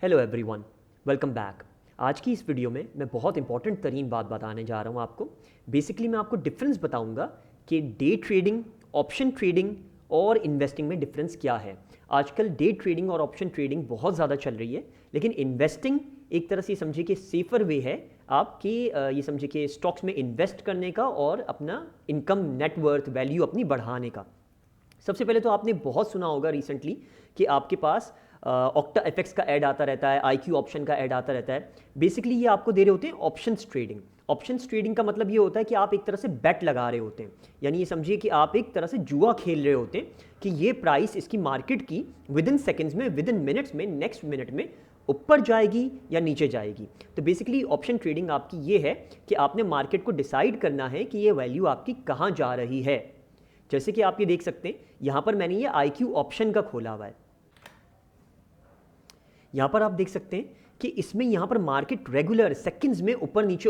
Hello everyone, welcome back. आज की इस वीडियो में मैं बहुत इंपॉर्टेंट तरीन बात बताने जा रहा हूँ आपको। बेसिकली मैं आपको डिफरेंस बताऊँगा कि डे ट्रेडिंग, ऑप्शन ट्रेडिंग और इन्वेस्टिंग में डिफरेंस क्या है। आजकल डे ट्रेडिंग और ऑप्शन ट्रेडिंग बहुत ज़्यादा चल रही है, लेकिन इन्वेस्टिंग एक तरह से समझिए कि सेफ़र वे है आपकी ये समझिए कि स्टॉक्स में इन्वेस्ट करने का और अपना इनकम, नेटवर्थ, वैल्यू अपनी बढ़ाने का। सबसे पहले तो आपने बहुत सुना होगा रिसेंटली कि आपके पास ऑक्टा एफएक्स का ऐड आता रहता है, आईक्यू ऑप्शन का ऐड आता रहता है। बेसिकली ये आपको दे रहे होते हैं ऑप्शंस ट्रेडिंग। ऑप्शंस ट्रेडिंग का मतलब ये होता है कि आप एक तरह से बेट लगा रहे होते हैं, यानी ये समझिए कि आप एक तरह से जुआ खेल रहे होते हैं कि ये प्राइस इसकी मार्केट की विद इन सेकेंड्स में, विद इन मिनट्स में, नेक्स्ट मिनट में ऊपर जाएगी या नीचे जाएगी। तो बेसिकली ऑप्शन ट्रेडिंग आपकी ये है कि आपने मार्केट को डिसाइड करना है कि ये वैल्यू आपकी कहाँ जा रही है। जैसे कि आप ये देख सकते हैं, यहाँ पर मैंने ये आईक्यू ऑप्शन का खोला हुआ है। यहाँ पर आप देख सकते हैं कि इसमें यहाँ पर मार्केट रेगुलर सेकंड्स में ऊपर नीचे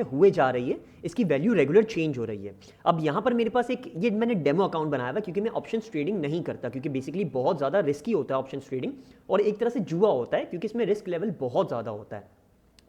हुए जा रही है, इसकी वैल्यू रेगुलर चेंज हो रही है। अब यहाँ पर मेरे पास एक ये मैंने डेमो अकाउंट बनाया हुआ क्योंकि मैं ऑप्शंस ट्रेडिंग नहीं करता, क्योंकि बेसिकली बहुत ज़्यादा रिस्की होता है ऑप्शंस ट्रेडिंग और एक तरह से जुआ होता है क्योंकि इसमें रिस्क लेवल बहुत ज़्यादा होता है।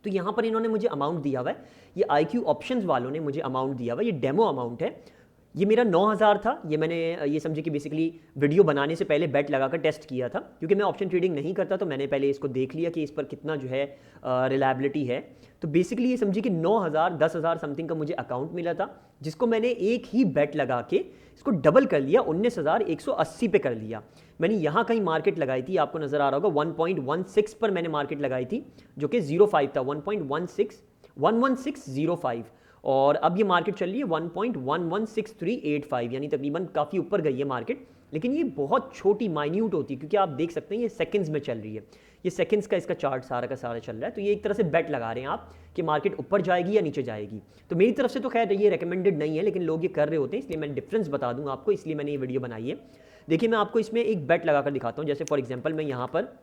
तो यहाँ पर इन्होंने मुझे अमाउंट दिया हुआ है, ये आईक्यू ऑप्शंस वालों ने मुझे अमाउंट दिया हुआ है, ये डेमो अमाउंट है। ये मेरा 9,000 था। ये मैंने ये समझे कि बेसिकली वीडियो बनाने से पहले बेट लगाकर टेस्ट किया था, क्योंकि मैं ऑप्शन ट्रेडिंग नहीं करता तो मैंने पहले इसको देख लिया कि इस पर कितना जो है रिलायबिलिटी है। तो बेसिकली ये समझे कि 9,000 10,000 समथिंग का मुझे अकाउंट मिला था, जिसको मैंने एक ही बेट लगा के इसको डबल कर लिया, 19,180 पे कर लिया। मैंने यहाँ कहीं मार्केट लगाई थी, आपको नज़र आ रहा होगा 1.16 पर मैंने मार्केट लगाई थी, जो कि 05 था, 1.1605। और अब ये मार्केट चल रही है 1.116385, यानी तकरीबन काफ़ी ऊपर गई है मार्केट। लेकिन ये बहुत छोटी माइन्यूट होती है, क्योंकि आप देख सकते हैं ये सेकंड्स में चल रही है, ये सेकंड्स का इसका चार्ट सारा का सारा चल रहा है। तो ये एक तरह से बेट लगा रहे हैं आप कि मार्केट ऊपर जाएगी या नीचे जाएगी। तो मेरी तरफ से तो खैर ये रिकमेंडेड नहीं है, लेकिन लोग ये कर रहे होते हैं, इसलिए मैं डिफरेंस बता दूंगा आपको, इसलिए मैंने ये वीडियो बनाई है। देखिए मैं आपको इसमें एक बेट लगाकर दिखाता हूँ। जैसे फॉर एग्जाम्पल मैं यहाँ पर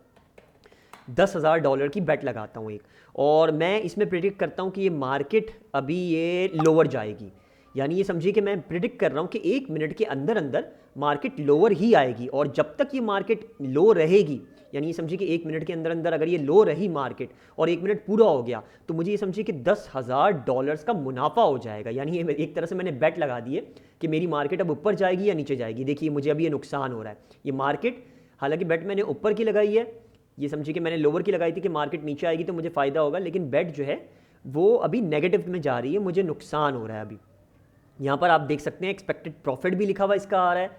$10,000 की बेट लगाता हूँ एक, और मैं इसमें प्रिडिक्ट करता हूँ कि ये मार्केट अभी ये लोअर जाएगी। यानी ये समझिए कि मैं प्रिडिक्ट कर रहा हूँ कि 1 मिनट के अंदर अंदर मार्केट लोअर ही आएगी, और जब तक ये मार्केट लो रहेगी, यानी ये समझिए कि 1 मिनट के अंदर अंदर अगर ये लो रही मार्केट और 1 मिनट पूरा हो गया, तो मुझे ये समझिए कि $10,000 का मुनाफा हो जाएगा। यानी ये एक तरह से मैंने बेट लगा दी है कि मेरी मार्केट अब ऊपर जाएगी या नीचे जाएगी। देखिए मुझे अभी ये नुकसान हो रहा है। ये मार्केट, हालांकि बेट मैंने ऊपर की लगाई है, ये समझिए कि मैंने लोअर की लगाई थी कि मार्केट नीचे आएगी तो मुझे फ़ायदा होगा, लेकिन बेट जो है वो अभी नेगेटिव में जा रही है, मुझे नुकसान हो रहा है अभी। यहाँ पर आप देख सकते हैं एक्सपेक्टेड प्रॉफिट भी लिखा हुआ इसका आ रहा है,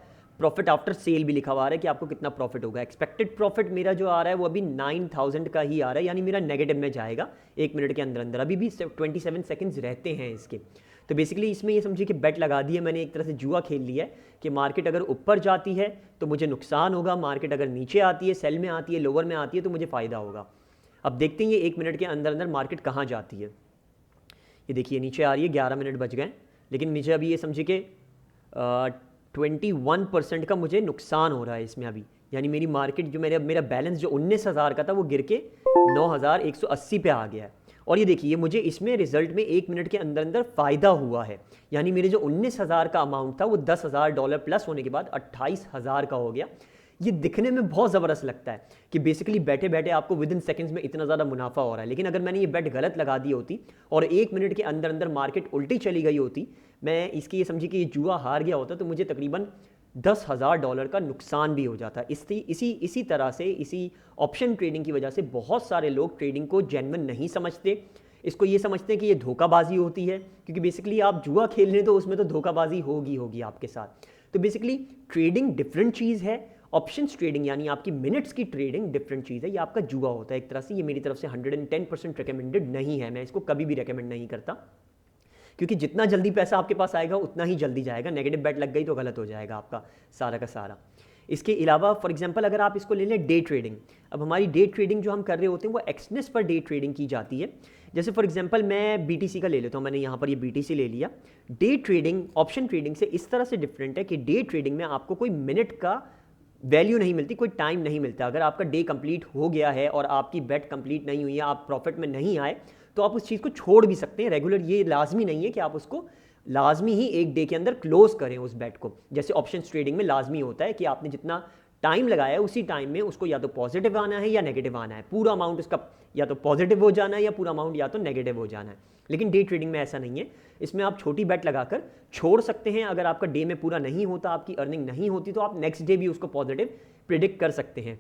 प्रॉफिट आफ्टर सेल भी लिखा हुआ आ रहा है कि आपको कितना प्रॉफिट होगा। एक्सपेक्टेड प्रॉफिट मेरा जो आ रहा है वो अभी 9,000 का ही आ रहा है, यानी मेरा नेगेटिव में जाएगा 1 मिनट के अंदर अंदर। अभी भी 27 सेकंड्स रहते हैं इसके। तो बेसिकली इसमें ये समझिए कि बेट लगा दी है मैंने, एक तरह से जुआ खेल लिया है कि मार्केट अगर ऊपर जाती है तो मुझे नुकसान होगा, मार्केट अगर नीचे आती है, सेल में आती है, लोअर में आती है तो मुझे फ़ायदा होगा। अब देखते हैं ये 1 मिनट के अंदर अंदर मार्केट कहाँ जाती है। ये देखिए नीचे आ रही है, 11 मिनट बच गए, लेकिन नीचे अभी ये समझिए कि 21% का मुझे नुकसान हो रहा है इसमें अभी। यानी मेरी मार्केट जो मेरा बैलेंस जो 19,000 का था वो गिर के 9,180 पे आ गया है। और ये देखिए मुझे इसमें रिजल्ट में 1 मिनट के अंदर अंदर फ़ायदा हुआ है। यानी मेरे जो 19,000 का अमाउंट था वो $10,000 प्लस होने के बाद 28,000 का हो गया। ये दिखने में बहुत ज़बरदस्त लगता है कि बेसिकली बैठे बैठे आपको विद इन सेकेंड्स में इतना ज़्यादा मुनाफा हो रहा है। लेकिन अगर मैंने ये बेट गलत लगा दी होती और 1 मिनट के अंदर अंदर मार्केट उल्टी चली गई होती, मैं इसकी ये समझी कि ये जुआ हार गया होता, तो मुझे तकरीबन $10,000 का नुकसान भी हो जाता। इसी तरह से इसी ऑप्शन ट्रेडिंग की वजह से बहुत सारे लोग ट्रेडिंग को जेन्युइन नहीं समझते, इसको ये समझते हैं कि ये धोखाबाजी होती है, क्योंकि बेसिकली आप जुआ खेल रहे हैं तो उसमें तो धोखाबाजी होगी आपके साथ। तो बेसिकली ट्रेडिंग डिफरेंट चीज़ है, ऑप्शंस ट्रेडिंग यानी आपकी मिनट्स की ट्रेडिंग डिफरेंट चीज़ है, ये आपका जुआ होता है एक तरह से। ये मेरी तरफ से 110% रिकमेंडेड नहीं है, मैं इसको कभी भी रिकमेंड नहीं करता, क्योंकि जितना जल्दी पैसा आपके पास आएगा उतना ही जल्दी जाएगा। नेगेटिव बेट लग गई तो गलत हो जाएगा आपका सारा का सारा। इसके अलावा फॉर एग्जांपल अगर आप इसको ले लें डे ट्रेडिंग, अब हमारी डे ट्रेडिंग जो हम कर रहे होते हैं वो एक्सनेस पर डे ट्रेडिंग की जाती है। जैसे फॉर एग्जांपल मैं BTC का ले लेता हूँ, मैंने यहाँ पर ये BTC ले लिया। डे ट्रेडिंग ऑप्शन ट्रेडिंग से इस तरह से डिफरेंट है कि डे ट्रेडिंग में आपको कोई मिनट का वैल्यू नहीं मिलती, कोई टाइम नहीं मिलता। अगर आपका डे कंप्लीट हो गया है और आपकी बेट कंप्लीट नहीं हुई है, आप प्रॉफिट में नहीं आए, तो आप उस चीज़ को छोड़ भी सकते हैं रेगुलर। ये लाजमी नहीं है कि आप उसको लाजमी ही एक डे के अंदर क्लोज करें उस बेट को। जैसे ऑप्शन ट्रेडिंग में लाजमी होता है कि आपने जितना टाइम लगाया है उसी टाइम में उसको या तो पॉजिटिव आना है या नेगेटिव आना है, पूरा अमाउंट उसका या तो पॉजिटिव हो जाना है या पूरा अमाउंट या तो नेगेटिव हो जाना है। लेकिन डे ट्रेडिंग में ऐसा नहीं है, इसमें आप छोटी बेट लगाकर छोड़ सकते हैं। अगर आपका डे में पूरा नहीं होता, आपकी अर्निंग नहीं होती, तो आप नेक्स्ट डे भी उसको पॉजिटिव प्रिडिक्ट कर सकते हैं।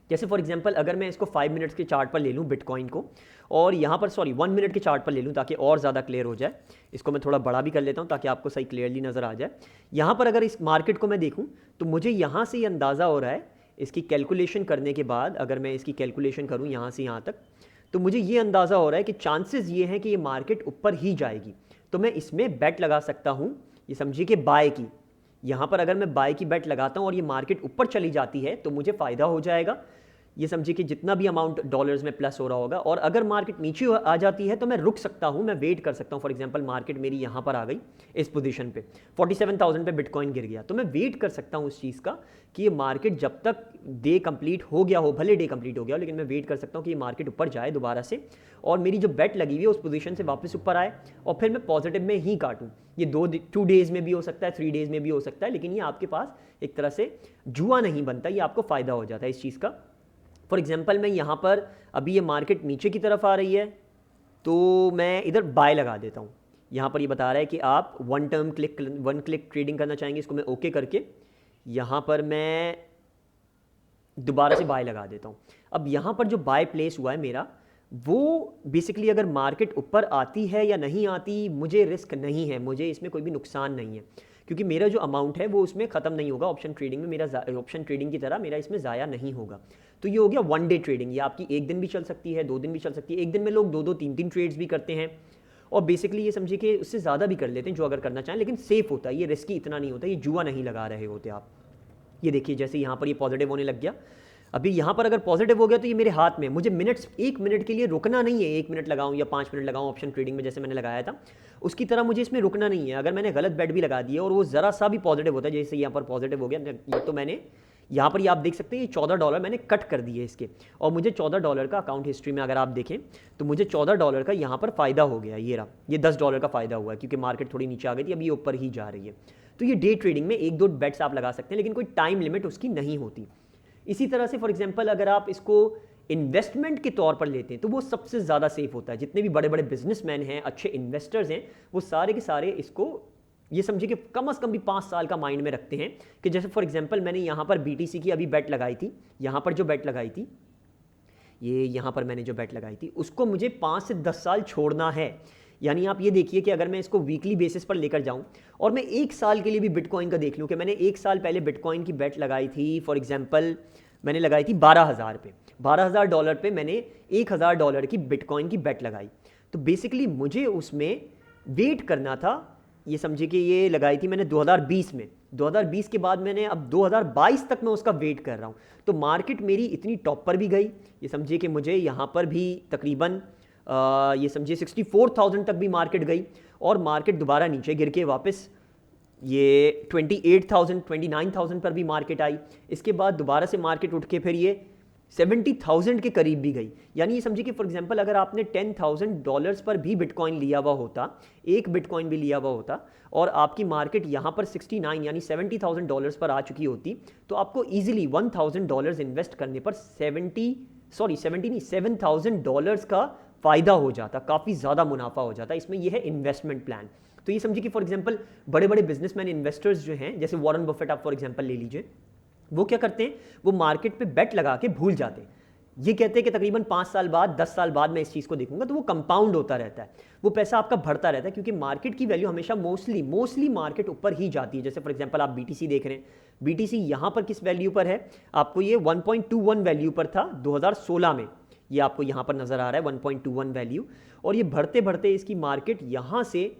जैसे फॉर एग्जांपल अगर मैं इसको 5 मिनट्स के चार्ट पर ले लूँ बिटकॉइन को, और यहाँ पर 1 मिनट के चार्ट पर ले लूँ ताकि और ज़्यादा क्लियर हो जाए। इसको मैं थोड़ा बड़ा भी कर लेता हूँ ताकि आपको सही क्लियरली नज़र आ जाए। यहाँ पर अगर इस मार्केट को मैं देखूँ तो मुझे यहाँ से ये अंदाज़ा हो रहा है, इसकी कैलकुलेशन करने के बाद अगर मैं इसकी कैलकुलेशन करूँ यहाँ से यहाँ तक, तो मुझे ये अंदाज़ा हो रहा है कि चांसेस ये हैं कि ये मार्केट ऊपर ही जाएगी। तो मैं इसमें बेट लगा सकता हूँ, ये समझिए कि बाय की। यहाँ पर अगर मैं बाय की बेट लगाता हूँ और ये मार्केट ऊपर चली जाती है तो मुझे फ़ायदा हो जाएगा। ये समझिए कि जितना भी अमाउंट डॉलर्स में प्लस हो रहा होगा, और अगर मार्केट नीचे आ जाती है तो मैं रुक सकता हूँ, मैं वेट कर सकता हूँ। फॉर एग्जांपल मार्केट मेरी यहाँ पर आ गई इस पोजीशन पे, 47,000 पे बिटकॉइन गिर गया, तो मैं वेट कर सकता हूँ उस चीज़ का कि ये मार्केट जब तक डे कंप्लीट हो गया हो, भले डे कंप्लीट हो गया हो, लेकिन मैं वेट कर सकता हूँ कि ये मार्केट ऊपर जाए दोबारा से और मेरी जो बेट लगी हुई है उस पोजीशन से वापस ऊपर आए और फिर मैं पॉजिटिव में ही काटूँ। ये 2 डेज़ में भी हो सकता है, 3 डेज़ में भी हो सकता है, लेकिन ये आपके पास एक तरह से जुआ नहीं बनता, ये आपको फ़ायदा हो जाता है इस चीज़ का। फॉर एग्जाम्पल मैं यहाँ पर अभी ये मार्केट नीचे की तरफ आ रही है तो मैं इधर बाय लगा देता हूँ। यहाँ पर ये बता रहा है कि आप वन क्लिक ट्रेडिंग करना चाहेंगे, इसको मैं ओके करके यहाँ पर मैं दोबारा से बाय लगा देता हूँ। अब यहाँ पर जो बाय प्लेस हुआ है मेरा, वो बेसिकली अगर मार्केट ऊपर आती है या नहीं आती मुझे रिस्क नहीं है, मुझे इसमें कोई भी नुकसान नहीं है, क्योंकि मेरा जो अमाउंट है वो उसमें ख़त्म नहीं होगा। ऑप्शन ट्रेडिंग में मेरा ऑप्शन ट्रेडिंग की तरह मेरा इसमें ज़ाया नहीं होगा। तो ये हो गया 1 डे ट्रेडिंग। ये आपकी 1 दिन भी चल सकती है, 2 दिन भी चल सकती है। एक दिन में लोग 2-2 3-3 ट्रेड्स भी करते हैं और बेसिकली ये समझिए कि उससे ज़्यादा भी कर लेते हैं जो अगर करना चाहें, लेकिन सेफ होता है, ये रिस्की इतना नहीं होता, ये जुआ नहीं लगा रहे होते आप। ये देखिए जैसे यहाँ पर ये पॉजिटिव होने लग गया, अभी यहाँ पर अगर पॉजिटिव हो गया तो ये मेरे हाथ में, मुझे मिनट्स 1 मिनट के लिए रुकना नहीं है। 1 मिनट लगाऊं या 5 मिनट लगाऊं ऑप्शन ट्रेडिंग में जैसे मैंने लगाया था उसकी तरह मुझे इसमें रुकना नहीं है। अगर मैंने गलत बेट भी लगा दिया और वो ज़रा सा भी पॉजिटिव होता है, जैसे यहाँ पर पॉजिटिव हो गया, तो मैंने यहाँ पर ये आप देख सकते हैं ये $14 मैंने कट कर दिए इसके, और मुझे $14 का अकाउंट हिस्ट्री में अगर आप देखें तो मुझे $14 का यहाँ पर फ़ायदा हो गया। ये रहा, ये $10 का फ़ायदा हुआ है क्योंकि मार्केट थोड़ी नीचे आ गई थी, अभी ये ऊपर ही जा रही है। तो ये डे ट्रेडिंग में 1-2 बेट्स आप लगा सकते हैं, लेकिन कोई टाइम लिमिट उसकी नहीं होती। इसी तरह से फॉर एग्जांपल अगर आप इसको इन्वेस्टमेंट के तौर पर लेते हैं तो वो सबसे ज़्यादा सेफ होता है। जितने भी बड़े बड़े बिजनेसमैन हैं, अच्छे इन्वेस्टर्स हैं, वो सारे के सारे इसको ये समझिए कि कम से कम भी 5 साल का माइंड में रखते हैं कि जैसे फॉर एग्जांपल मैंने यहाँ पर BTC की अभी बेट लगाई थी, यहाँ पर जो बेट लगाई थी, ये यहाँ पर मैंने जो बेट लगाई थी उसको मुझे 5 से 10 साल छोड़ना है। यानी आप ये देखिए कि अगर मैं इसको वीकली बेसिस पर लेकर जाऊं और मैं 1 साल के लिए भी बिटकॉइन का देख लूं कि मैंने 1 साल पहले बिटकॉइन की बेट लगाई थी, फॉर एग्जांपल मैंने लगाई थी $12,000 पे, $12,000 पे मैंने $1,000 की बिटकॉइन की बेट लगाई। तो बेसिकली मुझे उसमें वेट करना था, ये समझिए कि ये लगाई थी मैंने 2020 में, 2020 के बाद मैंने अब 2022 तक मैं उसका वेट कर रहा हूँ। तो मार्केट मेरी इतनी टॉप पर भी गई, ये समझिए कि मुझे यहाँ पर भी तकरीबन ये समझिए 64,000 तक भी मार्केट गई और मार्केट दोबारा नीचे गिर के वापस ये 28,000 29,000 पर भी मार्केट आई। इसके बाद दोबारा से मार्केट उठ के फिर ये 70,000 के करीब भी गई। यानी ये समझिए कि फॉर एग्जांपल अगर आपने $10,000 पर भी बिटकॉइन लिया हुआ होता, एक बिटकॉइन भी लिया हुआ होता और आपकी मार्केट यहाँ पर 69 यानी $70,000 पर आ चुकी होती, तो आपको ईजिली $1,000 इन्वेस्ट करने पर $7,000 का फ़ायदा हो जाता, काफ़ी ज़्यादा मुनाफा हो जाता। इसमें यह है इन्वेस्टमेंट प्लान। तो ये समझिए कि फॉर एग्जांपल बड़े बड़े बिजनेसमैन इन्वेस्टर्स जो हैं, जैसे वॉरेन बफेट आप फॉर एग्जांपल ले लीजिए, वो क्या करते हैं, वो मार्केट पे बेट लगा के भूल जाते हैं। ये कहते हैं कि तकरीबन 5 साल बाद 10 साल बाद मैं इस चीज़ को देखूंगा, तो वो कंपाउंड होता रहता है, वो पैसा आपका बढ़ता रहता है क्योंकि मार्केट की वैल्यू हमेशा मोस्टली मार्केट ऊपर ही जाती है। जैसे फॉर एग्जांपल आप BTC देख रहे हैं, BTC यहाँ पर किस वैल्यू पर है, आपको ये 1.21 वैल्यू पर था 2016 में, ये आपको यहाँ पर नज़र आ रहा है 1.21 वैल्यू, और ये बढ़ते बढ़ते इसकी मार्केट यहाँ से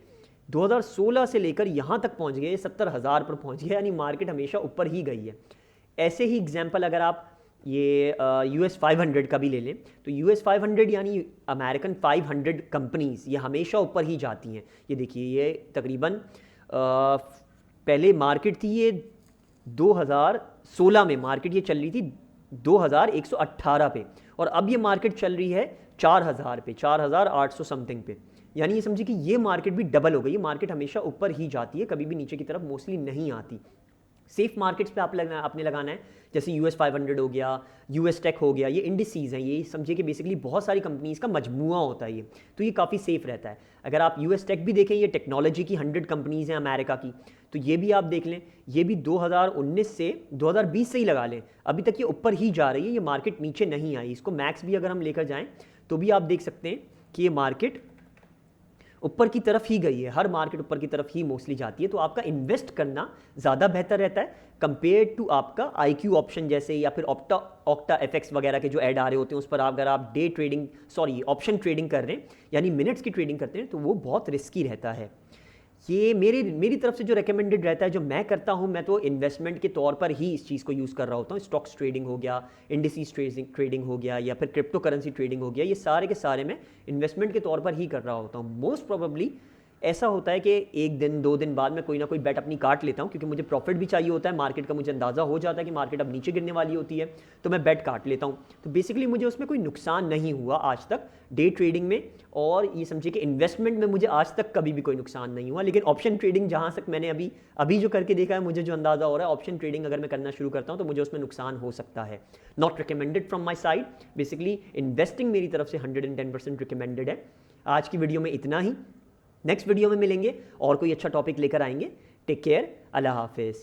2016 से लेकर यहाँ तक पहुँच गए, 70,000 पर पहुँच गया, यानी मार्केट हमेशा ऊपर ही गई है। ऐसे ही एग्जाम्पल अगर आप ये US 500 का भी ले लें तो US 500 यानी अमेरिकन 500 कंपनीज, ये हमेशा ऊपर ही जाती हैं। ये देखिए ये तकरीबन पहले मार्केट थी ये 2016 में मार्केट ये चल रही थी 2118 पे, और अब ये मार्केट चल रही है 4,000 पे, 4,800 समथिंग पे। यानी ये समझिए कि ये मार्केट भी डबल हो गई। ये मार्केट हमेशा ऊपर ही जाती है, कभी भी नीचे की तरफ मोस्टली नहीं आती। सेफ मार्केट्स पे आपने लगाना है, जैसे US 500 हो गया, US टेक हो गया, ये इंडिसीज हैं, ये समझिए कि बेसिकली बहुत सारी कंपनीज का मजमुआ होता है ये, तो ये काफ़ी सेफ रहता है। अगर आप US टेक भी देखें, ये टेक्नोलॉजी की 100 कंपनीज हैं अमेरिका की, तो ये भी आप देख लें, ये भी 2019 से 2020 से ही लगा लें, अभी तक ये ऊपर ही जा रही है, ये मार्केट नीचे नहीं आई। इसको मैक्स भी अगर हम लेकर जाएँ तो भी आप देख सकते हैं कि ये मार्केट ऊपर की तरफ ही गई है, हर मार्केट ऊपर की तरफ ही मोस्टली जाती है। तो आपका इन्वेस्ट करना ज़्यादा बेहतर रहता है कंपेयर टू आपका IQ ऑप्शन जैसे, या फिर ऑक्टा FX वगैरह के जो ऐड आ रहे होते हैं उस पर अगर आप ऑप्शन ट्रेडिंग कर रहे हैं, यानी मिनट्स की ट्रेडिंग करते हैं, तो वो बहुत रिस्की रहता है। ये मेरी तरफ से जो रिकमेंडेड रहता है, जो मैं करता हूँ, मैं तो इन्वेस्टमेंट के तौर पर ही इस चीज़ को यूज़ कर रहा होता हूँ। स्टॉक्स ट्रेडिंग हो गया, इंडिसीज ट्रेडिंग हो गया, या फिर क्रिप्टो करेंसी ट्रेडिंग हो गया, ये सारे के सारे मैं इन्वेस्टमेंट के तौर पर ही कर रहा होता हूँ। मोस्ट प्रोबेबली ऐसा होता है कि 1 दिन 2 दिन बाद मैं कोई ना कोई बेट अपनी काट लेता हूँ, क्योंकि मुझे प्रॉफिट भी चाहिए होता है, मार्केट का मुझे अंदाज़ा हो जाता है कि मार्केट अब नीचे गिरने वाली होती है, तो मैं बेट काट लेता हूँ। तो बेसिकली मुझे उसमें कोई नुकसान नहीं हुआ आज तक डे ट्रेडिंग में, और ये समझिए कि इन्वेस्टमेंट में मुझे आज तक कभी भी कोई नुकसान नहीं हुआ। लेकिन ऑप्शन ट्रेडिंग जहाँ तक मैंने अभी जो करके देखा है, मुझे जो अंदाज़ा हो रहा है, ऑप्शन ट्रेडिंग अगर मैं करना शुरू करता हूँ तो मुझे उसमें नुकसान हो सकता है। Not recommended from my side. Basically investing मेरी तरफ से 110% रिकमेंडेड है। आज की वीडियो में इतना ही, नेक्स्ट वीडियो में मिलेंगे और कोई अच्छा टॉपिक लेकर आएंगे। टेक केयर, अल्लाह हाफिज़।